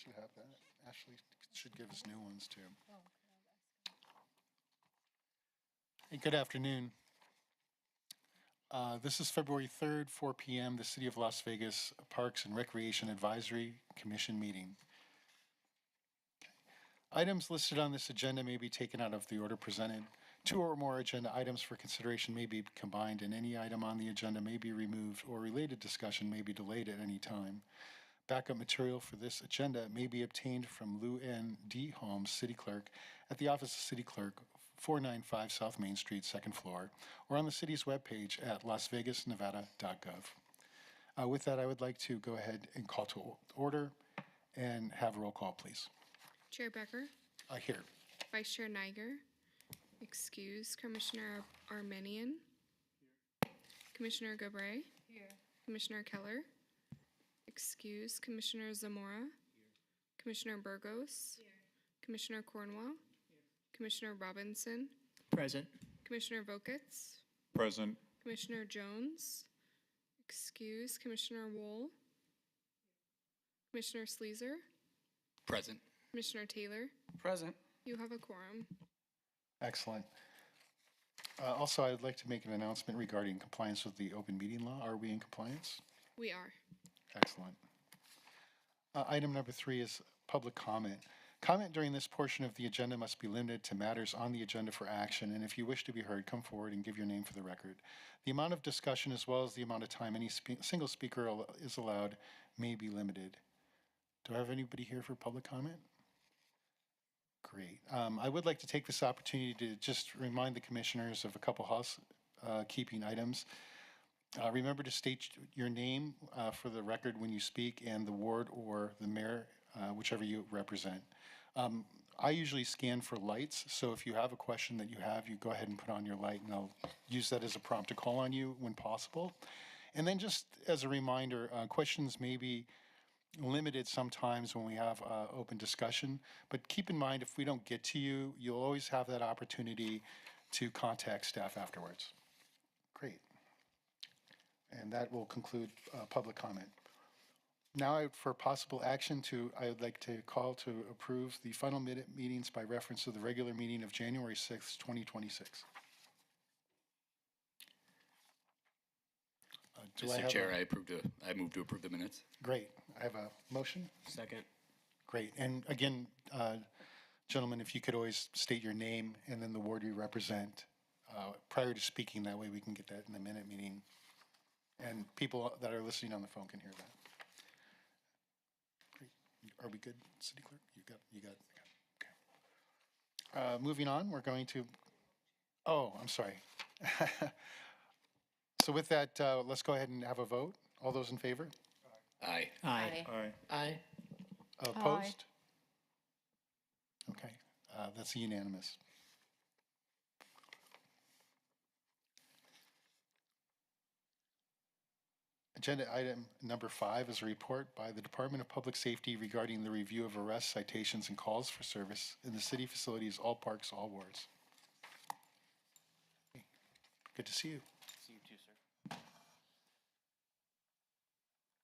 should have that. Ashley should give us new ones too. Hey, good afternoon. This is February 3rd, 4 p.m., the City of Las Vegas Parks and Recreation Advisory Commission meeting. Items listed on this agenda may be taken out of the order presented. 2 or more agenda items for consideration may be combined, and any item on the agenda may be removed or related discussion may be delayed at any time. Backup material for this agenda may be obtained from Lou N. D. Holmes, City Clerk, at the Office of City Clerk, 495 South Main Street, 2nd floor, or on the city's webpage at lasvegasnevada.gov. With that, I would like to go ahead and call to order and have a roll call, please. Chair Becker, Here. Vice Chair Niger, excuse Commissioner Armenian, Commissioner Gabray, Commissioner Keller, excuse Commissioner Zamora, Commissioner Burgos, Commissioner Cornwell, Commissioner Robinson, Present. Commissioner Vokitz, Present. Commissioner Jones, excuse Commissioner Wool, Commissioner Sleazer, Present. Commissioner Taylor. Present. You have a quorum. Excellent. Also, I'd like to make an announcement regarding compliance with the open meeting law. Are we in compliance? We are. Excellent. Item number 3 is public comment. Comment during this portion of the agenda must be limited to matters on the agenda for action, and if you wish to be heard, come forward and give your name for the record. The amount of discussion as well as the amount of time any single speaker is allowed may be limited. Do I have anybody here for public comment? Great. I would like to take this opportunity to just remind the commissioners of a couple housekeeping items. Remember to state your name for the record when you speak, and the ward or the mayor, whichever you represent. I usually scan for lights, so if you have a question that you have, you go ahead and put on your light, and I'll use that as a prompt to call on you when possible. And then just as a reminder, questions may be limited sometimes when we have open discussion, but keep in mind if we don't get to you, you'll always have that opportunity to contact staff afterwards. Great. And that will conclude public comment. Now for possible action I would like to call to approve the final minute meetings by reference to the regular meeting of January 6th, 2026. Mr. Chair, I move to approve the minutes. Great. I have a motion. Second. Great. And again, gentlemen, if you could always state your name and then the ward you represent prior to speaking, that way we can get that in the minute meeting. And people that are listening on the phone can hear that. Great. Are we good, City Clerk? You got it. Okay. Moving on, we're going to, I'm sorry. So with that, let's go ahead and have a vote. All those in favor? Aye. Aye. Aye. Opposed? Okay, that's unanimous. Agenda item number 5 is a report by the Department of Public Safety regarding the review of arrests, citations, and calls for service in the city facilities, all parks, all wards. Good to see you. See you too, sir.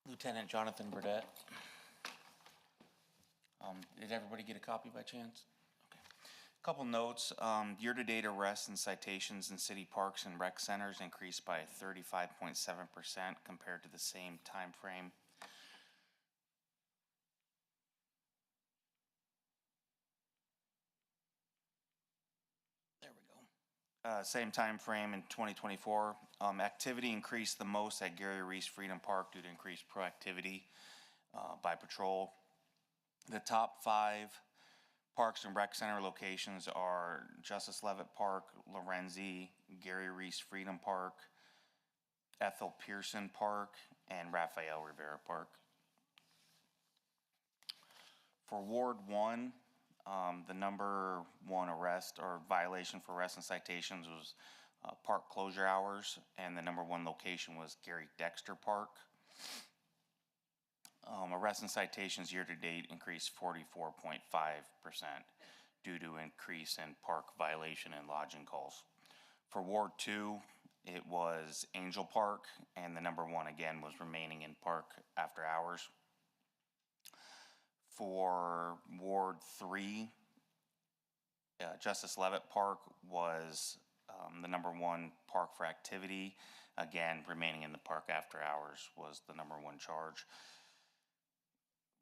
Lieutenant Jonathan Burdett. Did everybody get a copy by chance? Okay. Couple notes. Year-to-date arrests and citations in city parks and rec centers increased by 35.7% compared to the same time frame. There we go. Same time frame in 2024. Activity increased the most at Gary Reese Freedom Park due to increased proactivity by patrol. The top 5 Parks and Rec Center locations are Justice Leavitt Park, Lorenzi, Gary Reese Freedom Park, Ethel Pearson Park, and Rafael Rivera Park. For Ward 1, the number 1 arrest or violation for arrests and citations was park closure hours, and the number 1 location was Gary Dexter Park. Arrests and citations year-to-date increased 44.5% due to increase in park violation and lodging calls. For Ward 2, it was Angel Park, and the number 1 again was remaining in park after hours. For Ward 3, Justice Levitt Park was the #1 park for activity. Again, remaining in the park after hours was the #1 charge.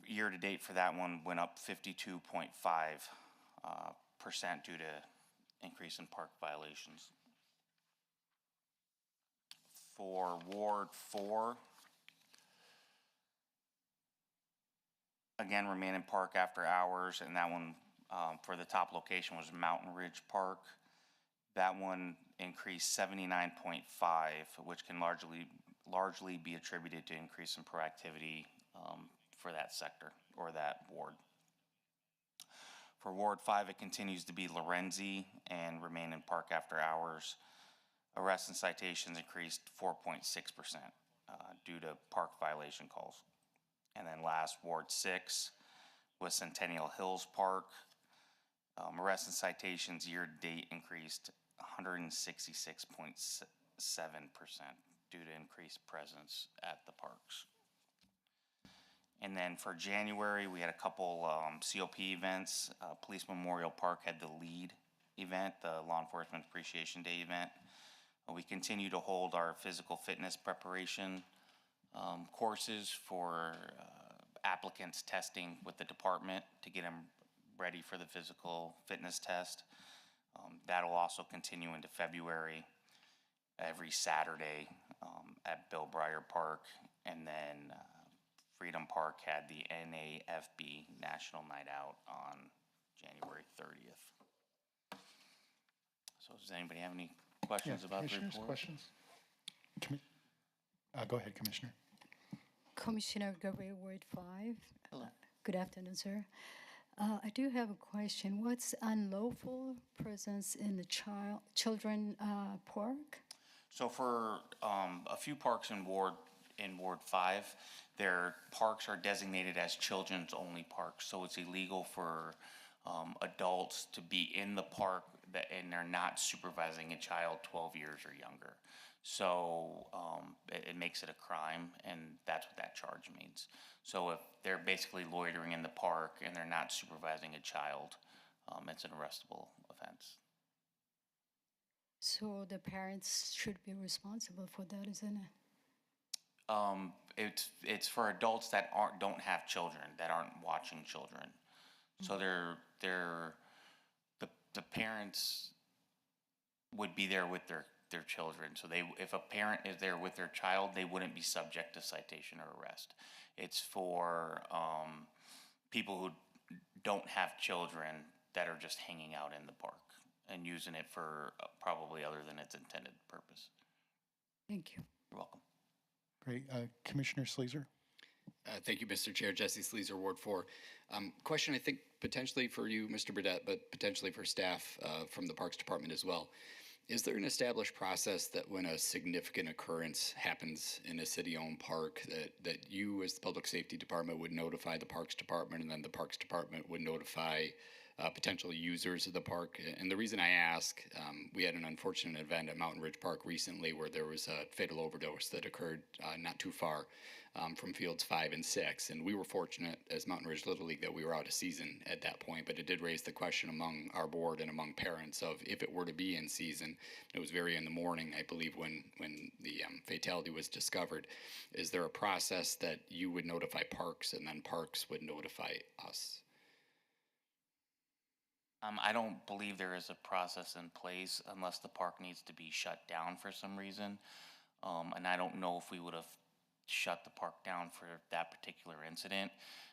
Year to date for that one went up 52.5% due to increase in park violations. For Ward 4, again, remain in park after hours, and that one for the top location was Mountain Ridge Park. That one increased 79.5, which can largely be attributed to increase in proactivity for that sector or that ward. For Ward 5, it continues to be Lorenzi and remain in park after hours. Arrests and citations increased 4.6% due to park violation calls. And then last, Ward 6 was Centennial Hills Park. Arrests and citations year to date increased 166.7% due to increased presence at the parks. And then for January, we had a couple COP events. Police Memorial Park had the lead event, the Law Enforcement Appreciation Day event. We continue to hold our physical fitness preparation courses for applicants testing with the department to get them ready for the physical fitness test. That'll also continue into February every Saturday at Bill Breyer Park. And then Freedom Park had the NAFB National Night Out on January 30th. So does anybody have any questions about the Commissioners, report? questions? Go ahead, Commissioner. Commissioner Gabriel, Ward 5. Hello. Good afternoon, sir. I do have a question. What's unlawful presence in the children park? So for a few parks in Ward 5, their parks are designated as children's only parks. So it's illegal for adults to be in the park and they're not supervising a child 12 years or younger. So it makes it a crime, and that's what that charge means. So if they're basically loitering in the park and they're not supervising a child, it's an arrestable offense. So the parents should be responsible for that, isn't it? It's for adults that don't have children, that aren't watching children. So the parents would be there with their children. So if a parent is there with their child, they wouldn't be subject to citation or arrest. It's for people who don't have children that are just hanging out in the park and using it for probably other than its intended purpose. Thank you. You're welcome. Great. Commissioner Sleazer? Thank you, Mr. Chair. Jesse Sleazer, Ward 4. Question, I think, potentially for you, Mr. Burdette, but potentially for staff from the Parks Department as well. Is there an established process that when a significant occurrence happens in a city-owned park that you as the Public Safety Department would notify the Parks Department and then the Parks Department would notify potential users of the park? And the reason I ask, we had an unfortunate event at Mountain Ridge Park recently where there was a fatal overdose that occurred not too far from fields 5 and 6. And we were fortunate as Mountain Ridge Little League that we were out of season at that point, but it did raise the question among our board and among parents of if it were to be in season. It was very in the morning, I believe, when the fatality was discovered. Is there a process that you would notify Parks and then Parks would notify us? I don't believe there is a process in place unless the park needs to be shut down for some reason. And I don't know if we would have shut the park down for that particular incident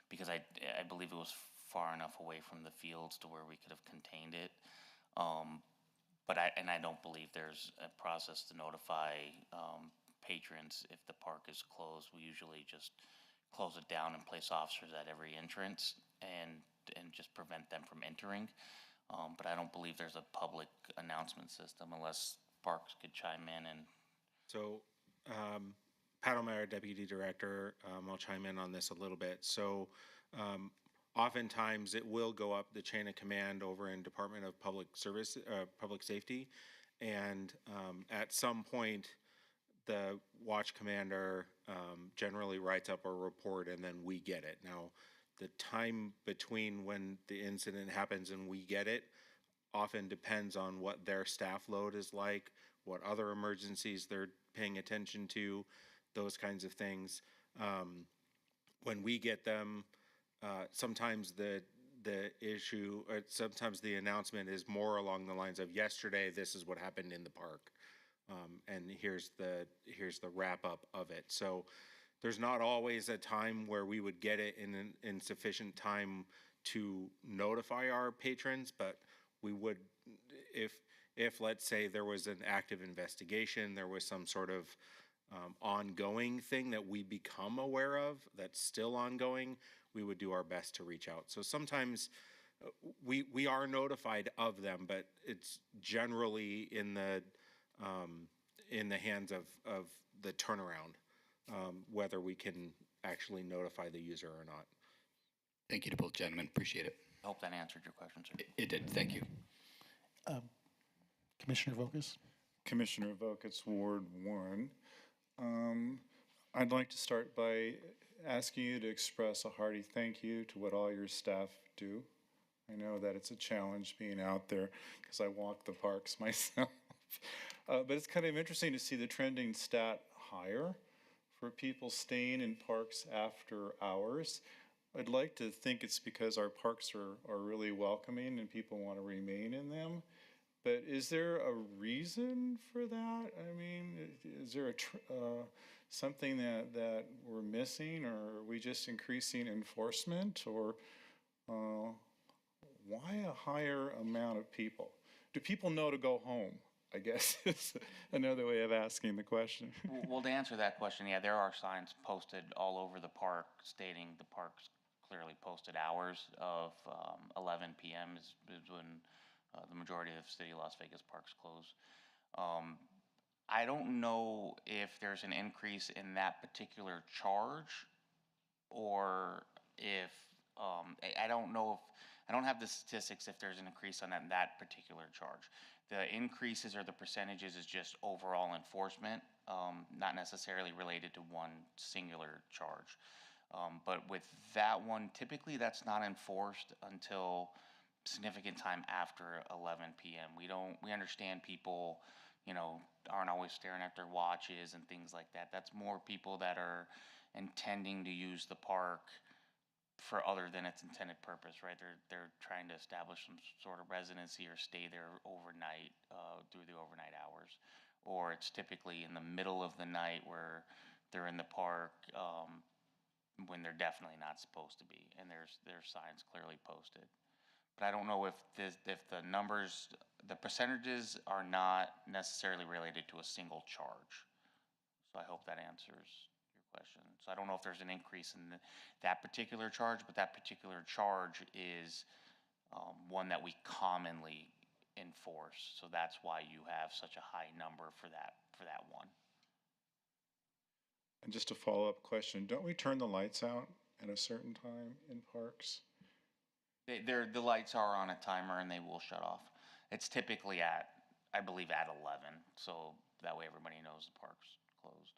because I believe it was far enough away from the fields to where we could have contained it. But I don't believe there's a process to notify patrons if the park is closed. We usually just close it down and place officers at every entrance and just prevent them from entering. But I don't believe there's a public announcement system unless Parks could chime in. And so Pat O'Meara, Deputy Director, I'll chime in on this a little bit. So oftentimes it will go up the chain of command over in Department of Public Safety. And at some point, the watch commander generally writes up a report and then we get it. Now, time between when the incident happens and we get it often depends on what their staff load is like, what other emergencies they're paying attention to, those kinds of things. When we get them, sometimes the issue, sometimes the announcement is more along the lines of yesterday, this is what happened in the park. And here's the wrap up of it. So there's not always a time where we would get it in sufficient time to notify our patrons, but we would, if let's say there was an active investigation, there was some sort of ongoing thing that we become aware of that's still ongoing, we would do our best to reach out. So sometimes we are notified of them, but it's generally in the hands of the turnaround, whether we can actually notify the user or not. Thank you to both gentlemen. Appreciate it. I hope that answered your question, sir. It did. Thank you. Commissioner Vokus? Commissioner Voket's Ward 1. I'd like to start by asking you to express a hearty thank you to what all your staff do. I know that it's a challenge being out there because I walk the parks myself. But it's kind of interesting to see the trending stat higher for people staying in parks after hours. I'd like to think it's because our parks are really welcoming and people want to remain in them. But is there a reason for that? I mean, is there something that we're missing, or are we just increasing enforcement, or why a higher amount of people? Do people know to go home, I guess is another way of asking the question. Well, to answer that question, yeah, there are signs posted all over the park stating the park's clearly posted hours of 11 p.m. is when the majority of city of Las Vegas parks close. I don't know if there's an increase in that particular charge, or if I don't know if I don't have the statistics if there's an increase on that particular charge. The increases or the percentages is just overall enforcement, not necessarily related to one singular charge. But with that one, typically that's not enforced until significant time after 11 p.m. We understand people, aren't always staring at their watches and things like that. That's more people that are intending to use the park for other than its intended purpose, right? They're trying to establish some sort of residency or stay there overnight through the overnight hours, or it's typically in the middle of the night where they're in the park when they're definitely not supposed to be, and there's signs clearly posted. But I don't know if the numbers, the percentages are not necessarily related to a single charge. So I hope that answers your question. So I don't know if there's an increase in that particular charge, but that particular charge is one that we commonly enforce. So that's why you have such a high number for that one. And just a follow-up question, don't we turn the lights out at a certain time in parks? The lights are on a timer and they will shut off. It's typically I believe at 11, so that way everybody knows the park's closed.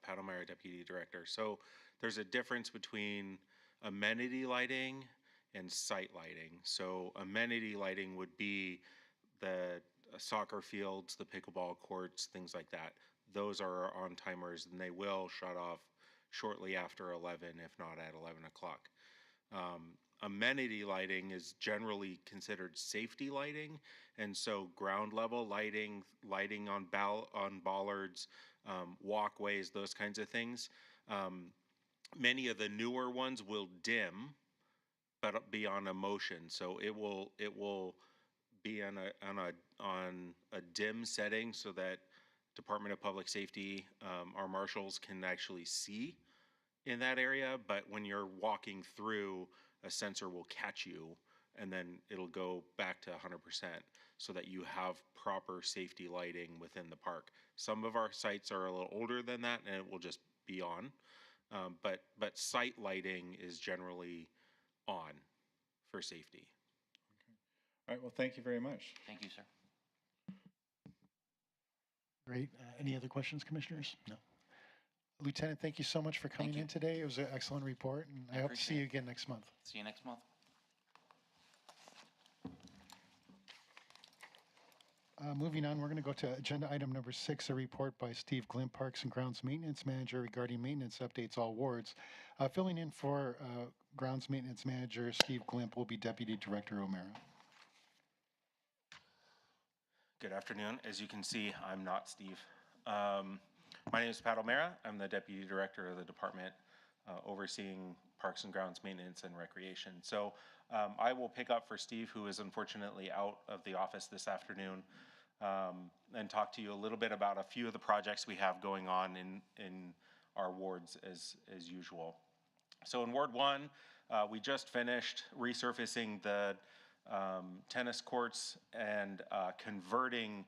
Pat O'Meara, Deputy Director. So there's a difference between amenity lighting and site lighting. So amenity lighting would be the soccer fields, the pickleball courts, things like that. Those are on timers and they will shut off shortly after 11, if not at 11 o'clock. Amenity lighting is generally considered safety lighting, and so ground level lighting on bollards, walkways, those kinds of things. Many of the newer ones will dim, but be on a motion, so it will be on a dim setting so that Department of Public Safety, our marshals can actually see in that area, but when you're walking through, a sensor will catch you and then it'll go back to 100% so that you have proper safety lighting within the park. Some of our sites are a little older than that and it will just be on, but site lighting is generally on for safety. Okay. All right, well, thank you very much. Thank you, sir. Great. Any other questions, commissioners? No. Lieutenant, thank you so much for coming you. in today. It was an excellent report, and I hope to see appreciate you it. again next month. See you next month. Moving on, we're going to go to agenda item number 6, a report by Steve Glimp, Parks and Grounds Maintenance Manager regarding maintenance updates all wards. Filling in for Grounds Maintenance Manager Steve Glimp will be Deputy Director O'Mara. Good afternoon. As you can see, I'm not Steve. My name is Pat O'Mara. I'm the Deputy Director of the department overseeing Parks and Grounds Maintenance and Recreation. So I will pick up for Steve, who is unfortunately out of the office this afternoon, and talk to you a little bit about a few of the projects we have going on in our wards as usual. So in Ward 1, we just finished resurfacing the tennis courts and converting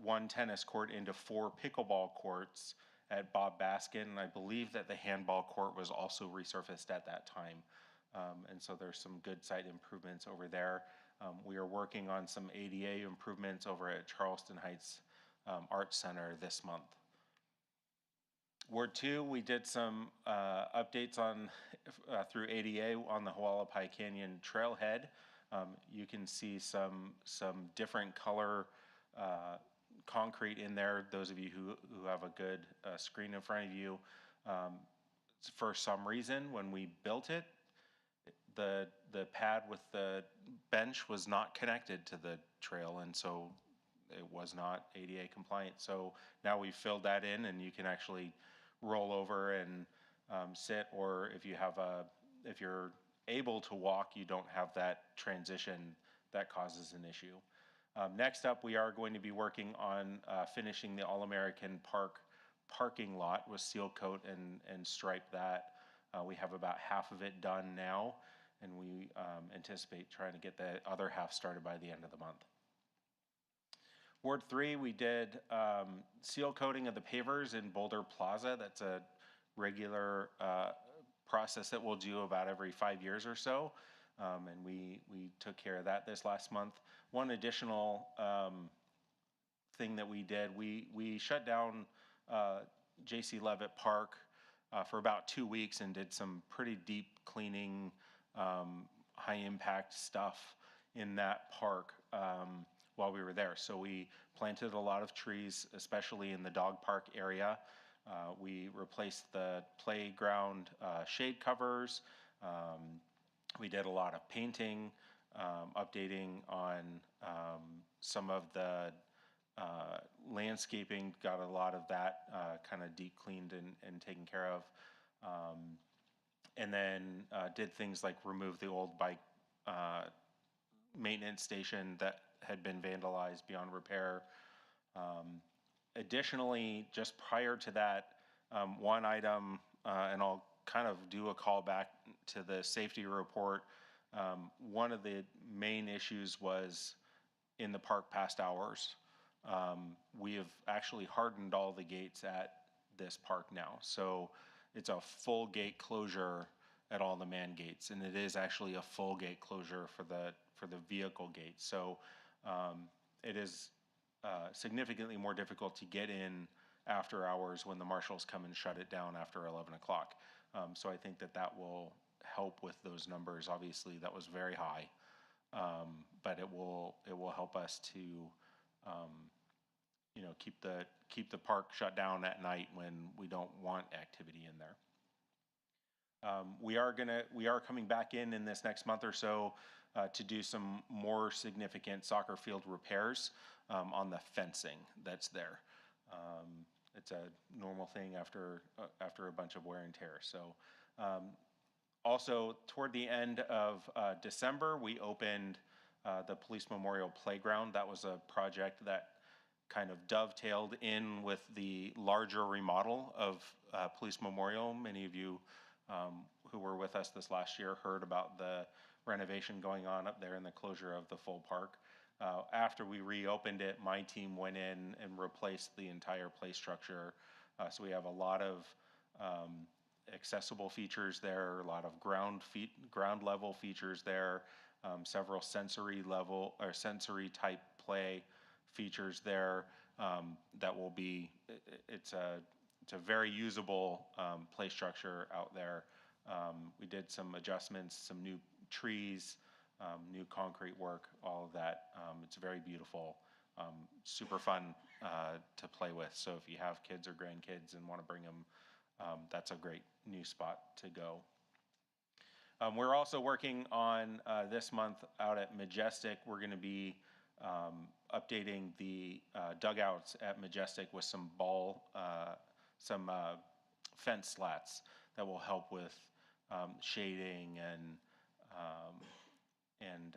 one tennis court into 4 pickleball courts at Bob Baskin. I believe that the handball court was also resurfaced at that time. And so there's some good site improvements over there. We are working on some ADA improvements over at Charleston Heights Arts Center this month. Ward 2, we did some updates on through ADA on the Hualapai Canyon trailhead. You can see some different color concrete in there. Those of you who have a good screen in front of you, for some reason when we built it, the pad with the bench was not connected to the trail, and so it was not ADA compliant. So now we've filled that in, and you can actually roll over and sit, or if you're able to walk, you don't have that transition that causes an issue. Next up, we are going to be working on finishing the All-American Park parking lot with seal coat and stripe that. We have about half of it done now, and we anticipate trying to get the other half started by the end of the month. Ward 3, we did seal coating of the pavers in Boulder Plaza. That's a regular process that we'll do about every 5 years or so. And we took care of that this last month. One additional thing that we did, we shut down J.C. Leavitt Park for about 2 weeks and did some pretty deep cleaning, high impact stuff in that park while we were there. So we planted a lot of trees, especially in the dog park area. We replaced the playground shade covers. We did a lot of painting, updating on some of the landscaping, got a lot of that kind of deep cleaned and taken care of. And then did things like remove the old bike maintenance station that had been vandalized beyond repair. Additionally, just prior to that, one item, and I'll kind of do a call back to the safety report. One of the main issues was in the park past hours. We have actually hardened all the gates at this park now. So it's a full gate closure at all the man gates, and it is actually a full gate closure for the vehicle gates. So it is significantly more difficult to get in after hours when the marshals come and shut it down after 11 o'clock. So I think that will help with those numbers. Obviously, that was very high, but it will help us to keep the park shut down at night when we don't want activity in there. We are coming back in this next month or so to do some more significant soccer field repairs on the fencing that's there. It's a normal thing after a bunch of wear and tear. So also toward the end of December, we opened the Police Memorial Playground. That was a project that kind of dovetailed in with the larger remodel of Police Memorial. Many of you who were with us this last year heard about the renovation going on up there and the closure of the full park. After we reopened it, my team went in and replaced the entire play structure. So we have a lot of accessible features there, a lot of ground level features there, several sensory type play features there that will be, it's it's a very usable play structure out there. We did some adjustments, some new trees, new concrete work, all of that. It's very beautiful, super fun to play with. So if you have kids or grandkids and want to bring them, that's a great new spot to go. We're also working on this month out at Majestic. We're going to be updating the dugouts at Majestic with some fence slats that will help with shading and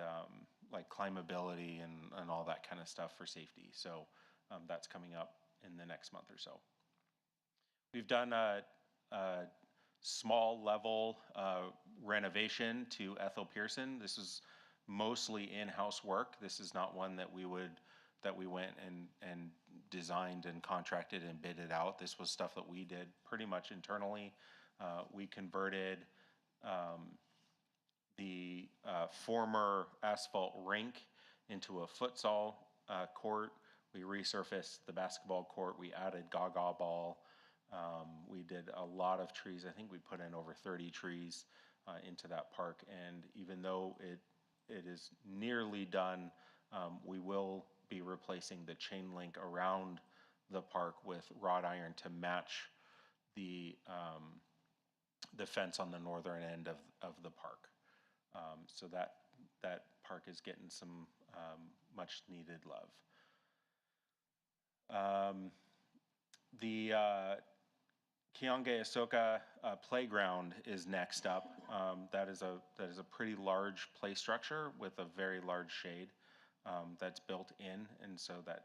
like climbability and all that kind of stuff for safety. So that's coming up in the next month or so. We've done a small level renovation to Ethel Pearson. This is mostly in-house work. This is not one that we went and designed and contracted and bidded out. This was stuff that we did pretty much internally. We converted the former asphalt rink into a futsal court. We resurfaced the basketball court. We added gaga ball. We did a lot of trees. I think we put in over 30 trees into that park. And even though it is nearly done, we will be replacing the chain link around the park with wrought iron to match the fence on the northern end of the park. So that park is getting some much needed love. The Keonge Ahsoka playground is next up. That is a pretty large play structure with a very large shade that's built in, and so that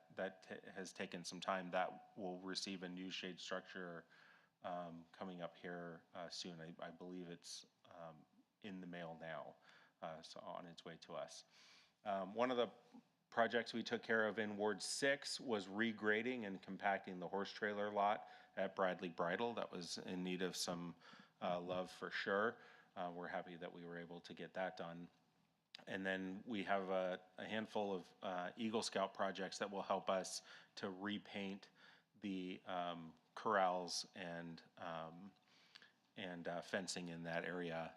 has taken some time. That will receive a new shade structure coming up here soon. I believe it's in the mail now, so on its way to us. One of the projects we took care of in Ward 6 was regrading and compacting the horse trailer lot at Bradley Bridle. That was in need of some love for sure. We're happy that we were able to get that done. And then we have a handful of Eagle Scout projects that will help us to repaint the corrals and fencing in that area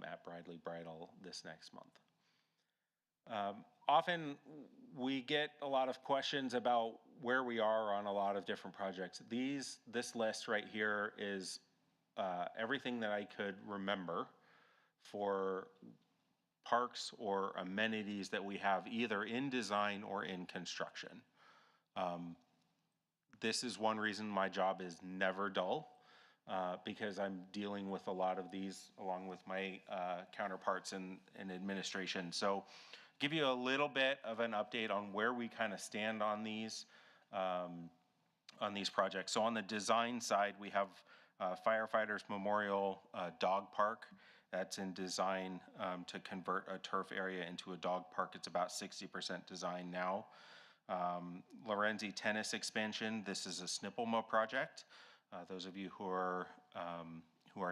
at Bradley Bridle this next month. Often we get a lot of questions about where we are on a lot of different projects. This list right here is everything that I could remember for parks or amenities that we have either in design or in construction. This is one reason my job is never dull, because I'm dealing with a lot of these along with my counterparts in administration. So give you a little bit of an update on where we kind of stand on these projects. So on the design side, we have Firefighters Memorial Dog Park. That's in design to convert a turf area into a dog park. It's about 60% design now. Lorenzi Tennis Expansion. This is a SNPLMA project. Those of you who are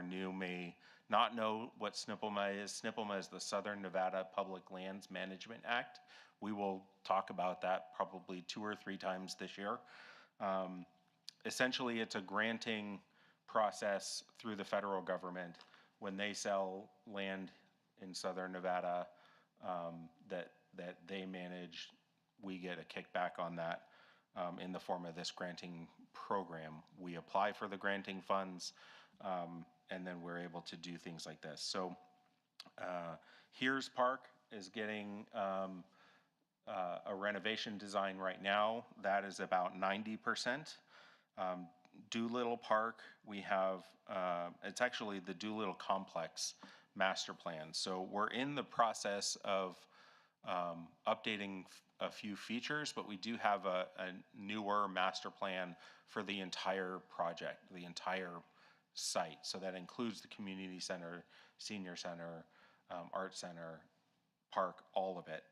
new may not know what SNPLMA is. SNPLMA is the Southern Nevada Public Lands Management Act. We will talk about that probably 2 or 3 times this year. Essentially, it's a granting process through the federal government. When they sell land in Southern Nevada that they manage, we get a kickback on that in the form of this granting program. We apply for the granting funds, and then we're able to do things like this. So Here's Park is getting a renovation design right now. That is about 90%. Doolittle Park, we have, it's actually the Doolittle Complex master plan. So we're in the process of updating a few features, but we do have a newer master plan for the entire project, the entire site. So that includes the community center, senior center, art center, park, all of it.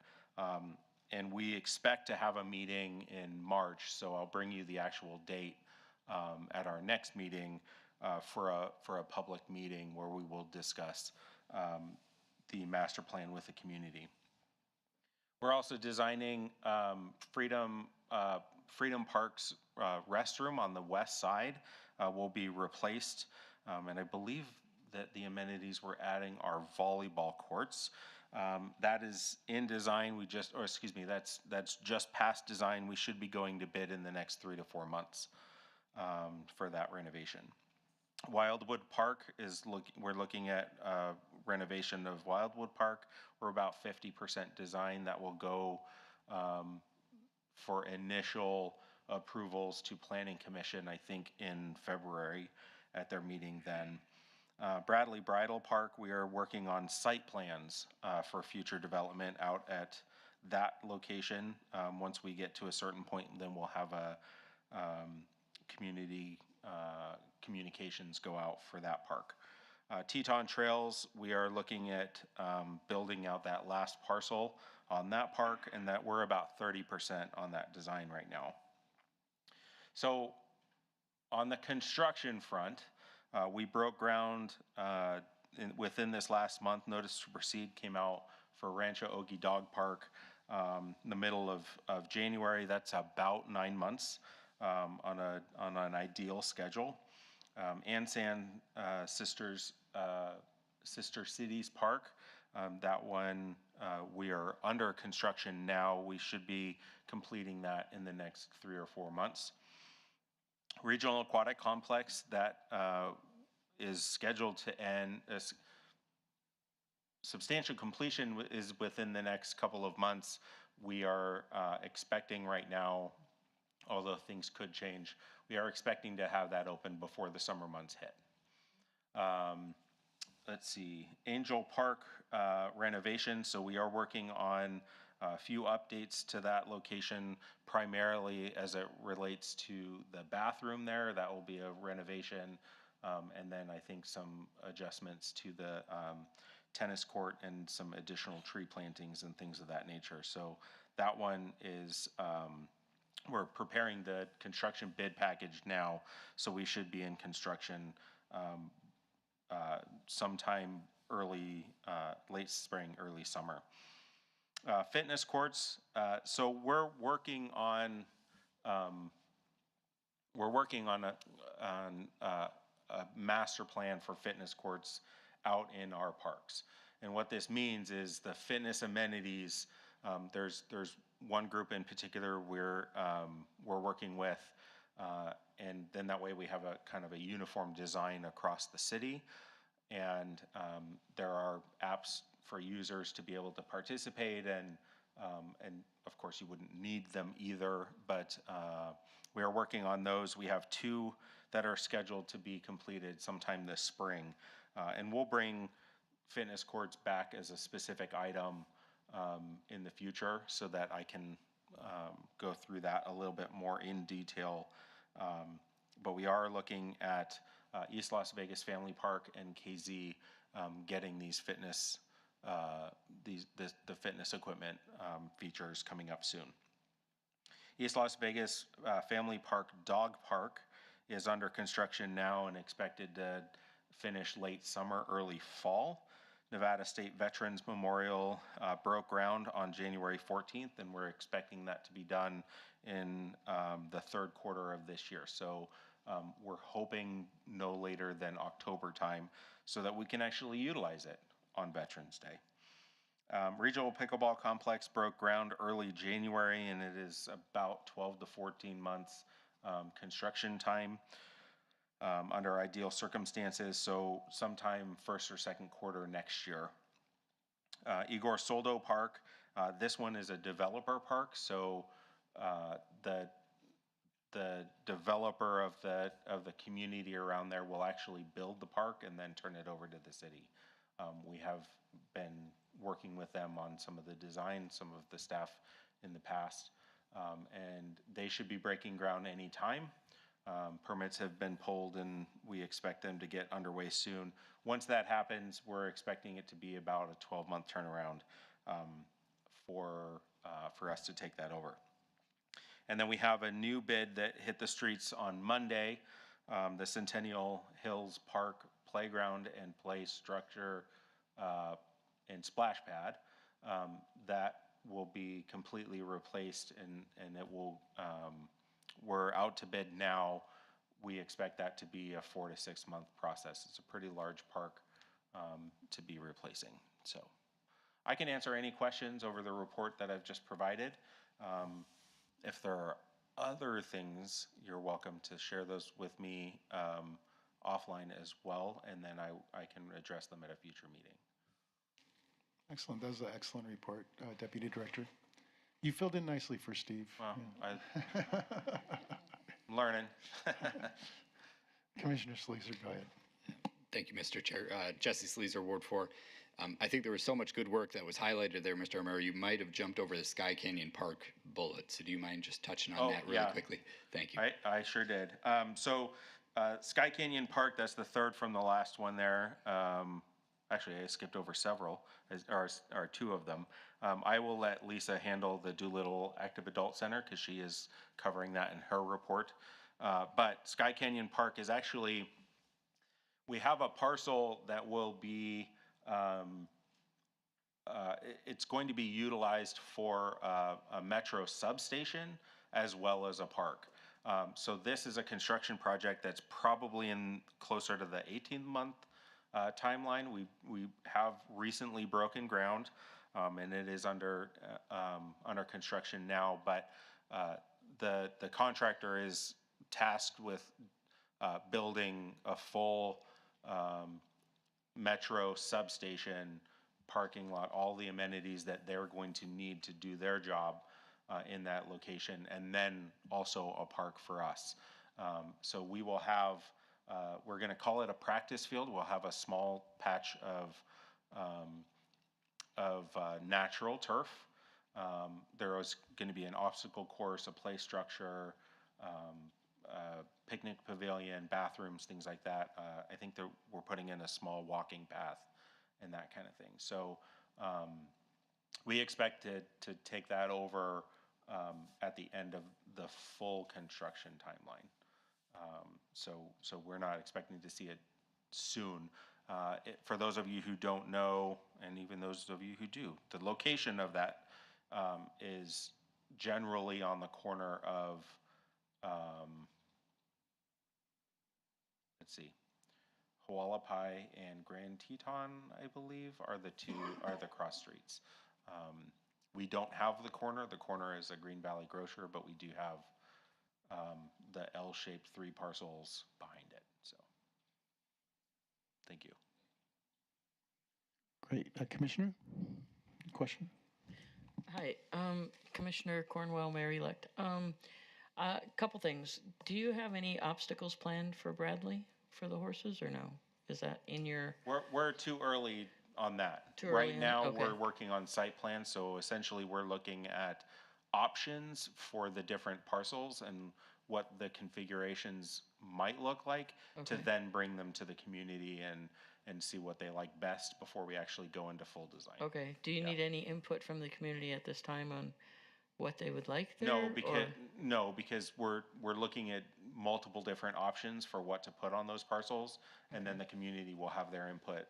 And we expect to have a meeting in March, so I'll bring you the actual date at our next meeting for a public meeting where we will discuss the master plan with the community. We're also designing Freedom Park's restroom on the west side. will be replaced. And I believe that the amenities we're adding are volleyball courts. That is in design. That's just past design. We should be going to bid in the next 3 to 4 months for that renovation. Wildwood Park we're looking at renovation of Wildwood Park. We're about 50% design. That will go for initial approvals to Planning Commission, I think in February at their meeting then. Bradley Bridle Park, we are working on site plans for future development out at that location. Once we get to a certain point, then we'll have a community communications go out for that park. Teton Trails, we are looking at building out that last parcel on that park, and that we're about 30% on that design right now. So on the construction front, we broke ground within this last month. Notice to proceed came out for Rancho Ogie Dog Park in the middle of January. That's about 9 months on an ideal schedule. Ansan Sister Cities Park, that one we are under construction now. We should be completing that in the next 3 or 4 months. Regional Aquatic Complex, that is scheduled to end. Substantial completion is within the next couple of months. We are expecting right now, although things could change, we are expecting to have that open before the summer months hit. Let's see, Angel Park renovation. So we are working on a few updates to that location, primarily as it relates to the bathroom there. That will be a renovation. And then I think some adjustments to the tennis court and some additional tree plantings and things of that nature. So that one is, we're preparing the construction bid package now, so we should be in construction sometime late spring, early summer. Fitness courts. So we're working on a master plan for fitness courts out in our parks. And what this means is the fitness amenities. There's one group in particular we're working with, and then that way we have a kind of a uniform design across the city. And there are apps for users to be able to participate, and of course you wouldn't need them either, but we are working on those. We have 2 that are scheduled to be completed sometime this spring, and we'll bring fitness courts back as a specific item in the future so that I can go through that a little bit more in detail. But we are looking at East Las Vegas Family Park and KZ getting these fitness, the fitness equipment features coming up soon. East Las Vegas Family Park Dog Park is under construction now and expected to finish late summer, early fall. Nevada State Veterans Memorial broke ground on January 14th, and we're expecting that to be done in the 3rd quarter of this year. So we're hoping no later than October time so that we can actually utilize it on Veterans Day. Regional Pickleball Complex broke ground early January, and it is about 12 to 14 months construction time under ideal circumstances, so sometime 1st or 2nd quarter next year. Igor Soldo Park, this one is a developer park, so the developer of the community around there will actually build the park and then turn it over to the city. We have been working with them on some of the design, some of the staff in the past, and they should be breaking ground any time. Permits have been pulled, and we expect them to get underway soon. Once that happens, we're expecting it to be about a 12-month turnaround for us to take that over. And then we have a new bid that hit the streets on Monday, the Centennial Hills Park Playground and Play Structure and Splash Pad. That will be completely replaced, and it will, we're out to bid now we expect that to be a 4 to 6 month process. It's a pretty large park to be replacing. So I can answer any questions over the report that I've just provided. If there are other things, you're welcome to share those with me offline as well, and then I can address them at a future meeting. Excellent. That was an excellent report, Deputy Director. You filled in nicely for Steve. Well, Yeah. I'm learning. Commissioner Sleazer, go ahead. Thank you, Mr. Chair. Jesse Sleazer, Ward 4. I think there was so much good work that was highlighted there, Mr. O'Meara. You might have jumped over the Sky Canyon Park bullet. So do you mind just touching on that really quickly? Thank you. I sure did. Sky Canyon Park, that's the third from the last one there. Actually, I skipped over several, or two of them. I will let Lisa handle the Doolittle Active Adult Center because she is covering that in her report. But Sky Canyon Park is actually, we have a parcel that will be, it's going to be utilized for a metro substation as well as a park. So this is a construction project that's probably in closer to the 18-month timeline. We have recently broken ground, and it is under construction now. But the contractor is tasked with building a full metro substation, parking lot, all the amenities that they're going to need to do their job in that location, and then also a park for us. So we will have, we're going to call it a practice field. We'll have a small patch of natural turf. There is going to be an obstacle course, a play structure, picnic pavilion, bathrooms, things like that. I think that we're putting in a small walking path and that kind of thing. So we expect to take that over at the end of the full construction timeline. So we're not expecting to see it soon. For those of you who don't know, and even those of you who do, the location of that is generally on the corner of, let's see, Hualapai and Grand Teton, I believe, are the cross streets. We don't have the corner. The corner is a Green Valley grocer, but we do have the L-shaped 3 parcels behind it. So, thank you. Great. Commissioner, question? Hi, Commissioner Cornwell, Mayor-elect. A couple things. Do you have any obstacles planned for Bradley for the horses, or no? Is that in your? We're too early on that. Too early right on? now, Okay. we're working on site plans. So essentially, we're looking at options for the different parcels and what the configurations might look like to Okay. then bring them to the community and see what they like best before we actually go into full design. Okay. Do you need any input from the community at this time on what they would like there? No, because we're looking at multiple different options for what to put on those parcels, and then the community will have their input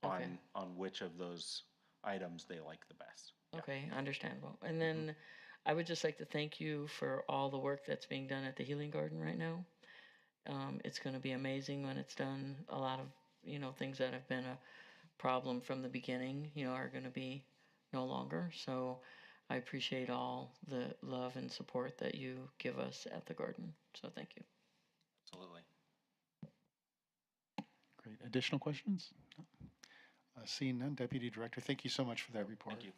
Okay. on which of those items they like the best. Okay, understandable. And then I would just like to thank you for all the work that's being done at the Healing Garden right now. It's going to be amazing when it's done. A lot of, things that have been a problem from the beginning, are going to be no longer. So I appreciate all the love and support that you give us at the garden. So thank you. Absolutely. Great. Additional questions? Seeing none, Deputy Director, thank you so much for that report. Thank you.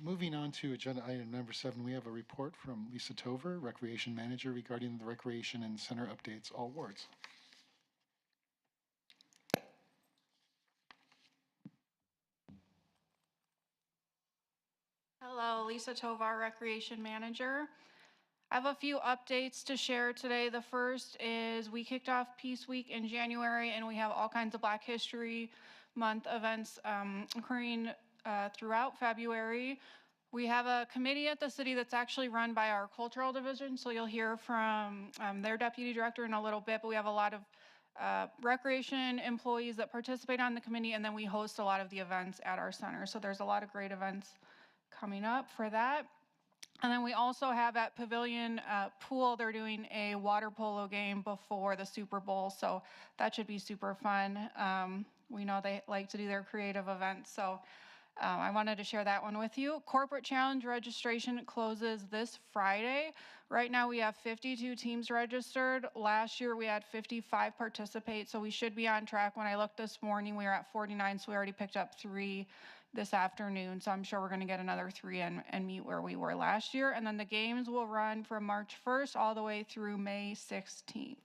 Moving on to agenda item number 7, we have a report from Lisa Tover, Recreation Manager, regarding the Recreation and Center updates, all wards. Hello, Lisa Tovar, Recreation Manager. I have a few updates to share today. The first is we kicked off Peace Week in January, and we have all kinds of Black History Month events occurring throughout February. We have a committee at the city that's actually run by our cultural division, so you'll hear from their deputy director in a little bit, but we have a lot of recreation employees that participate on the committee, and then we host a lot of the events at our center. So there's a lot of great events coming up for that. And then we also have at Pavilion Pool, they're doing a water polo game before the Super Bowl, so that should be super fun. We know they like to do their creative events, so I wanted to share that one with you. Corporate Challenge registration closes this Friday. Right now we have 52 teams registered. Last year we had 55 participate, so we should be on track. When I looked this morning, we were at 49, so we already picked up 3 this afternoon. So I'm sure we're gonna get another 3 and meet where we were last year. And then the games will run from March 1st all the way through May 16th.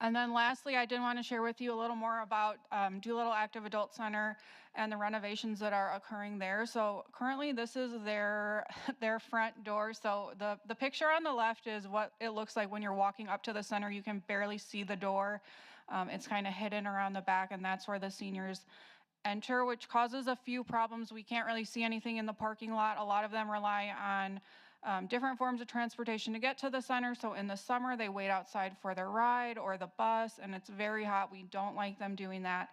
And then lastly, I did want to share with you a little more about Doolittle Active Adult Center and the renovations that are occurring there. So currently this is their front door. So the picture on the left is what it looks like when you're walking up to the center. You can barely see the door. It's kind of hidden around the back, and that's where the seniors enter, which causes a few problems. We can't really see anything in the parking lot. A lot of them rely on different forms of transportation to get to the center. So in the summer, they wait outside for their ride or the bus, and it's very hot. We don't like them doing that.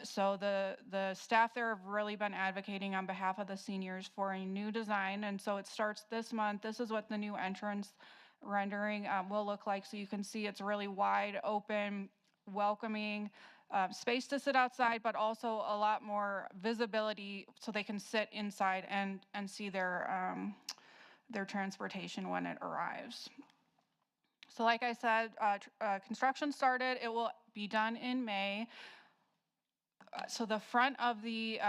So the staff there have really been advocating on behalf of the seniors for a new design. And so it starts this month. This is what the new entrance rendering will look like. So you can see it's really wide open, welcoming, space to sit outside, but also a lot more visibility so they can sit inside and see their transportation when it arrives. So like I said, construction started. It will be done in May. So the front of the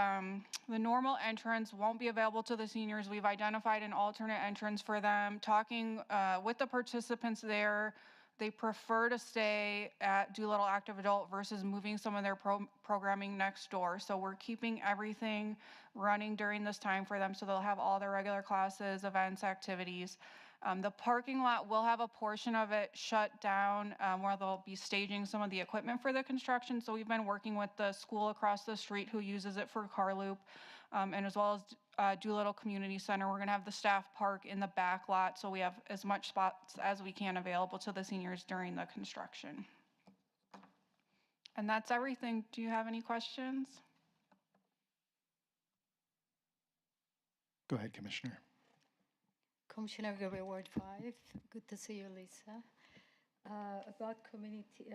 normal entrance won't be available to the seniors. We've identified an alternate entrance for them. Talking with the participants there, they prefer to stay at Doolittle Active Adult versus moving some of their programming next door. So we're keeping everything running during this time for them, so they'll have all their regular classes, events, activities. The parking lot will have a portion of it shut down where they'll be staging some of the equipment for the construction. So we've been working with the school across the street who uses it for Car Loop, and as well as Doolittle Community Center. We're gonna have the staff park in the back lot, so we have as much spots as we can available to the seniors during the construction. And that's everything. Do you have any questions? Go ahead, Commissioner. Commissioner Gilbert, Ward 5. Good to see you, Lisa. About community,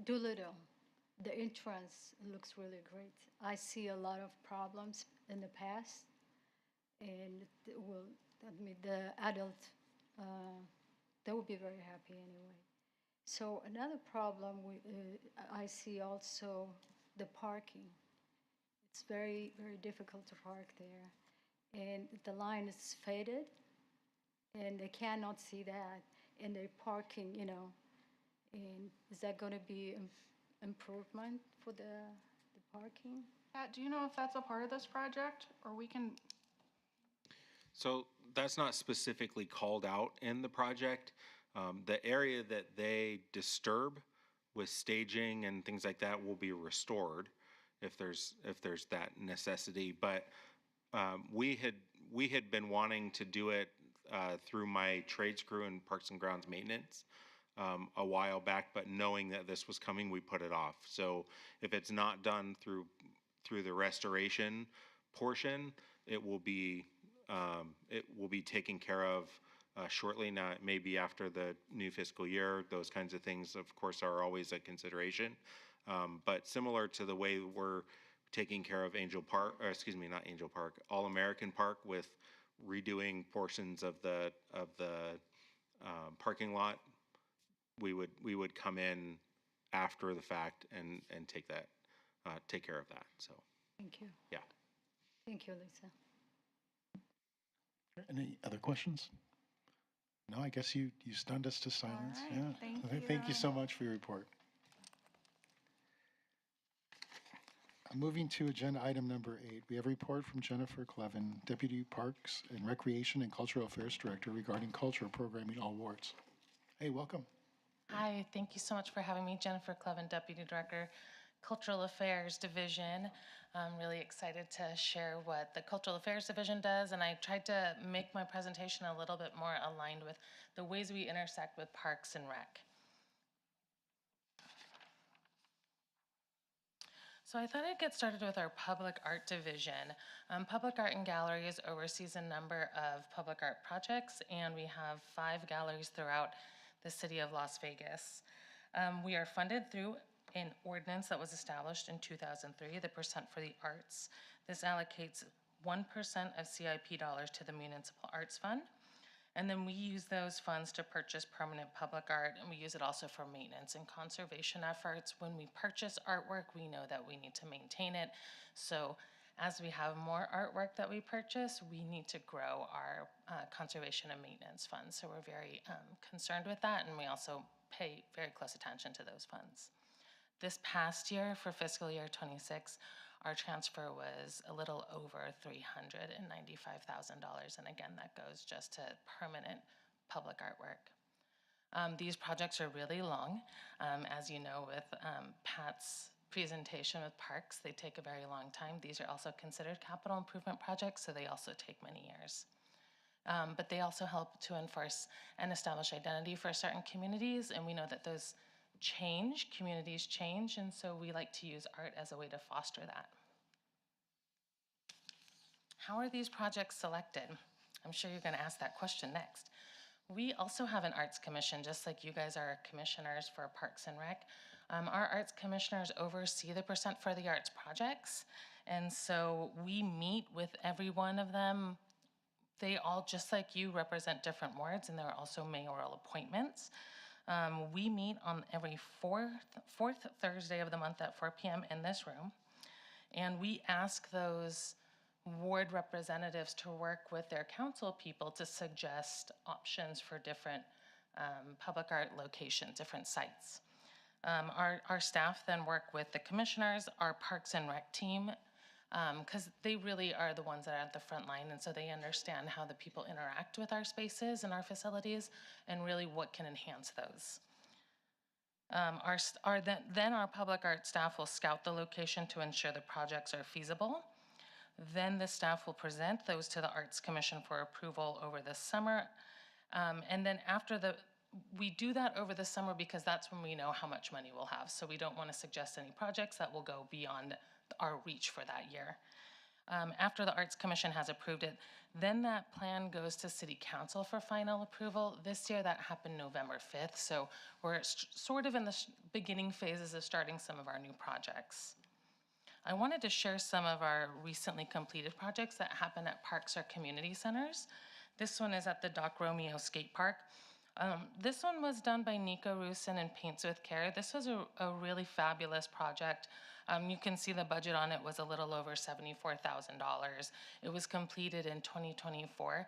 Doolittle, the entrance looks really great. I see a lot of problems in the past, and the adult, they will be very happy anyway. So another problem I see also the parking. It's very, very difficult to park there, and the line is faded, and they cannot see that, and they're parking, and is that going to be improvement for the parking? Pat, do you know if that's a part of this project, or we can? So that's not specifically called out in the project. The area that they disturb with staging and things like that will be restored if there's that necessity. But we had been wanting to do it through my trades crew and Parks and Grounds maintenance a while back, but knowing that this was coming, we put it off. So if it's not done through the restoration portion, it will be taken care of shortly. Now, it may be after the new fiscal year. Those kinds of things, of course, are always a consideration. But similar to the way we're taking care of All American Park with redoing portions of the parking lot, we would come in after the fact and take care of that. So Thank you. yeah. Thank you, Lisa. Any other questions? No, I guess you stunned us to silence. All right, Yeah. Thank you so much for your report. Moving to agenda item number 8, we have a report from Jennifer Clevin, Deputy Parks and Recreation and Cultural Affairs Director regarding cultural programming awards. Hey, welcome. Hi, thank you so much for having me. Jennifer Clevin, Deputy Director, Cultural Affairs Division. I'm really excited to share what the Cultural Affairs Division does, and I tried to make my presentation a little bit more aligned with the ways we intersect with Parks and Rec. So I thought I'd get started with our public art division. Public Art and Galleries oversees a number of public art projects, and we have 5 galleries throughout the city of Las Vegas. We are funded through an ordinance that was established in 2003, the Percent for the Arts. This allocates 1% of CIP dollars to the Municipal Arts Fund. And then we use those funds to purchase permanent public art, and we use it also for maintenance and conservation efforts. When we purchase artwork, we know that we need to maintain it. So as we have more artwork that we purchase, we need to grow our conservation and maintenance funds. So we're very concerned with that, and we also pay very close attention to those funds. This past year, for fiscal year 26, our transfer was a little over $395,000, and again, that goes just to permanent public artwork. These projects are really long. As you know, with Pat's presentation with parks, they take a very long time. These are also considered capital improvement projects, so they also take many years. But they also help to enforce and establish identity for certain communities, and we know that those communities change, and so we like to use art as a way to foster that. How are these projects selected? I'm sure you're going to ask that question next. We also have an arts commission, just like you guys are commissioners for Parks and Rec. Our arts commissioners oversee the Percent for the Arts projects, and so we meet with every one of them. They all, just like you, represent different wards, and there are also mayoral appointments. We meet on every fourth Thursday of the month at 4 p.m. in this room, and we ask those ward representatives to work with their council people to suggest options for different public art locations, different sites. Our staff then work with the commissioners, our Parks and Rec team, because they really are the ones that are at the front line, and so they understand how the people interact with our spaces and our facilities, and really what can enhance those. Our public art staff will scout the location to ensure the projects are feasible. Then the staff will present those to the Arts Commission for approval over the summer. And then we do that over the summer because that's when we know how much money we'll have. So we don't want to suggest any projects that will go beyond our reach for that year. After the Arts Commission has approved it, then that plan goes to City Council for final approval. This year that happened November 5th, so we're sort of in the beginning phases of starting some of our new projects. I wanted to share some of our recently completed projects that happen at parks or community centers. This one is at the Doc Romeo Skate Park. This one was done by Nico Rusin and Paints with Care. This was a really fabulous project. You can see the budget on it was a little over $74,000. It was completed in 2024.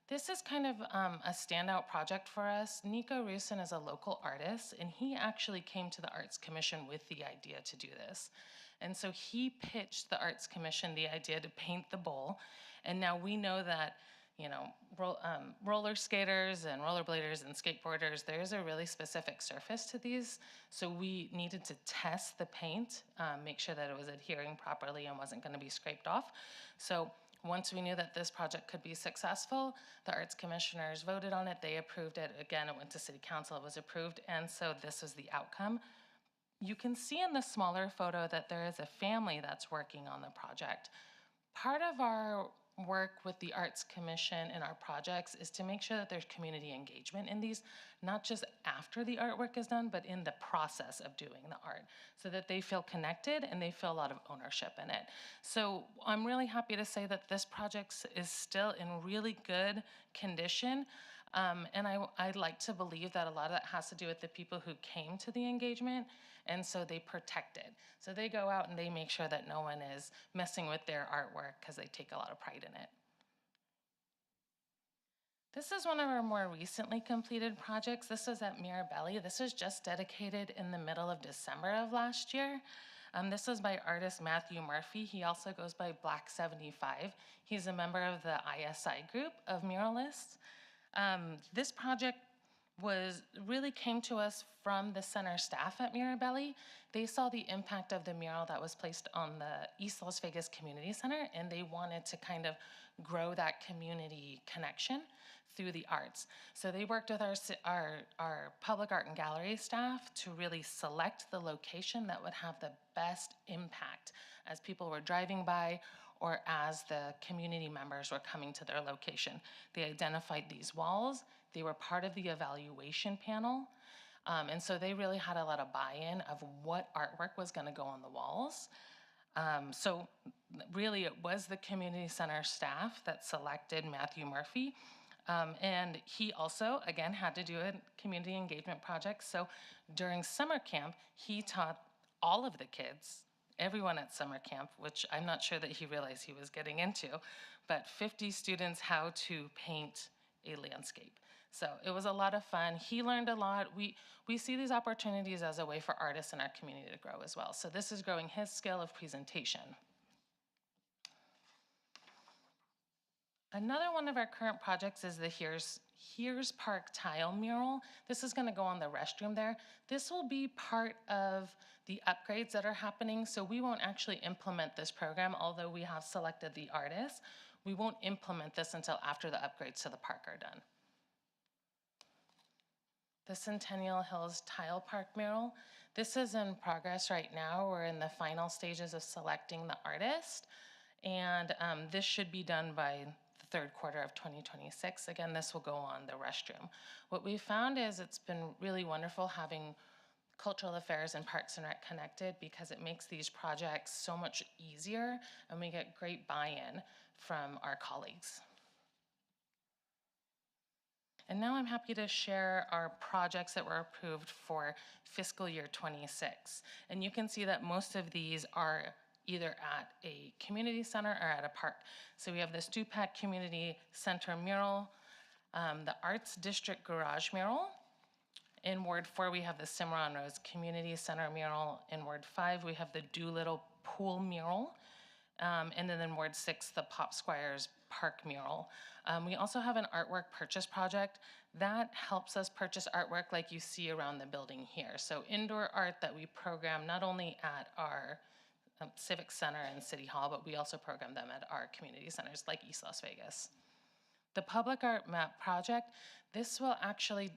This is kind of a standout project for us. Nico Rusin is a local artist, and he actually came to the Arts Commission with the idea to do this. And so he pitched the Arts Commission the idea to paint the bowl, and now we know that roller skaters and rollerbladers and skateboarders, there's a really specific surface to these. So we needed to test the paint, make sure that it was adhering properly and wasn't going to be scraped off. So once we knew that this project could be successful, the Arts Commissioners voted on it, they approved it. Again, it went to City Council, it was approved, and so this was the outcome. You can see in the smaller photo that there is a family that's working on the project. Part of our work with the Arts Commission and our projects is to make sure that there's community engagement in these, not just after the artwork is done, but in the process of doing the art, so that they feel connected and they feel a lot of ownership in it. So I'm really happy to say that this project is still in really good condition. And I'd like to believe that a lot of that has to do with the people who came to the engagement, and so they protect it. So they go out and they make sure that no one is messing with their artwork because they take a lot of pride in it. This is one of our more recently completed projects. This was at Mirabelli. This was just dedicated in the middle of December of last year. This was by artist Matthew Murphy. He also goes by Black 75. He's a member of the ISI group of muralists. This project really came to us from the center staff at Mirabelli. They saw the impact of the mural that was placed on the East Las Vegas Community Center, and they wanted to kind of grow that community connection through the arts. So they worked with our public art and gallery staff to really select the location that would have the best impact as people were driving by or as the community members were coming to their location. They identified these walls. They were part of the evaluation panel. And so they really had a lot of buy-in of what artwork was going to go on the walls. So really it was the community center staff that selected Matthew Murphy. And he also, again, had to do a community engagement project. So during summer camp, he taught all of the kids, everyone at summer camp, which I'm not sure that he realized he was getting into, but 50 students how to paint a landscape. So it was a lot of fun. He learned a lot. We see these opportunities as a way for artists in our community to grow as well. So this is growing his skill of presentation. Another one of our current projects is the Here's Park tile mural. This is gonna go on the restroom there. This will be part of the upgrades that are happening, so we won't actually implement this program, although we have selected the artists. We won't implement this until after the upgrades to the park are done. The Centennial Hills Tile Park mural. This is in progress right now. We're in the final stages of selecting the artist, and this should be done by the third quarter of 2026. Again, this will go on the restroom. What we found is it's been really wonderful having Cultural Affairs and Parks and Rec connected because it makes these projects so much easier and we get great buy-in from our colleagues. And now I'm happy to share our projects that were approved for fiscal year 26. And you can see that most of these are either at a community center or at a park. So we have the Stupak Community Center mural, the Arts District Garage mural. In Ward 4, we have the Cimarron Rose Community Center mural. In Ward 5, we have the Doolittle Pool mural. And then in Ward 6, the Pop Squires Park mural. We also have an artwork purchase project that helps us purchase artwork like you see around the building here. So indoor art that we program not only at our Civic Center and City Hall, but we also program them at our community centers like East Las Vegas. The public art map project, this will actually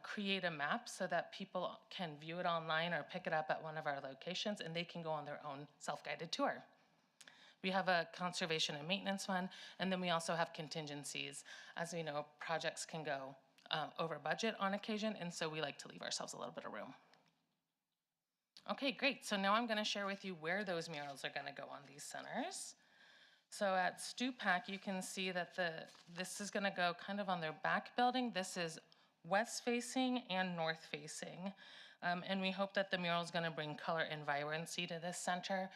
create a map so that people can view it online or pick it up at one of our locations and they can go on their own self-guided tour. We have a conservation and maintenance fund, and then we also have contingencies. As we know, projects can go over budget on occasion, and so we like to leave ourselves a little bit of room. Okay, great. So now I'm gonna share with you where those murals are gonna go on these centers. So at Stupak, you can see that this is gonna go kind of on their back building. This is west facing and north facing. And we hope that the mural is gonna bring color and vibrancy to this center.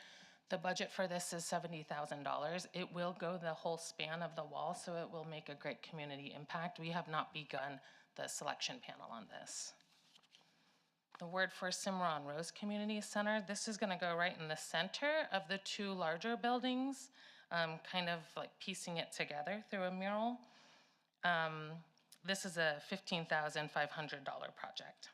The budget for this is $70,000. It will go the whole span of the wall, so it will make a great community impact. We have not begun the selection panel on this. The Ward for Cimarron Rose Community Center, this is gonna go right in the center of the two larger buildings, kind of like piecing it together through a mural. This is a $15,500 project.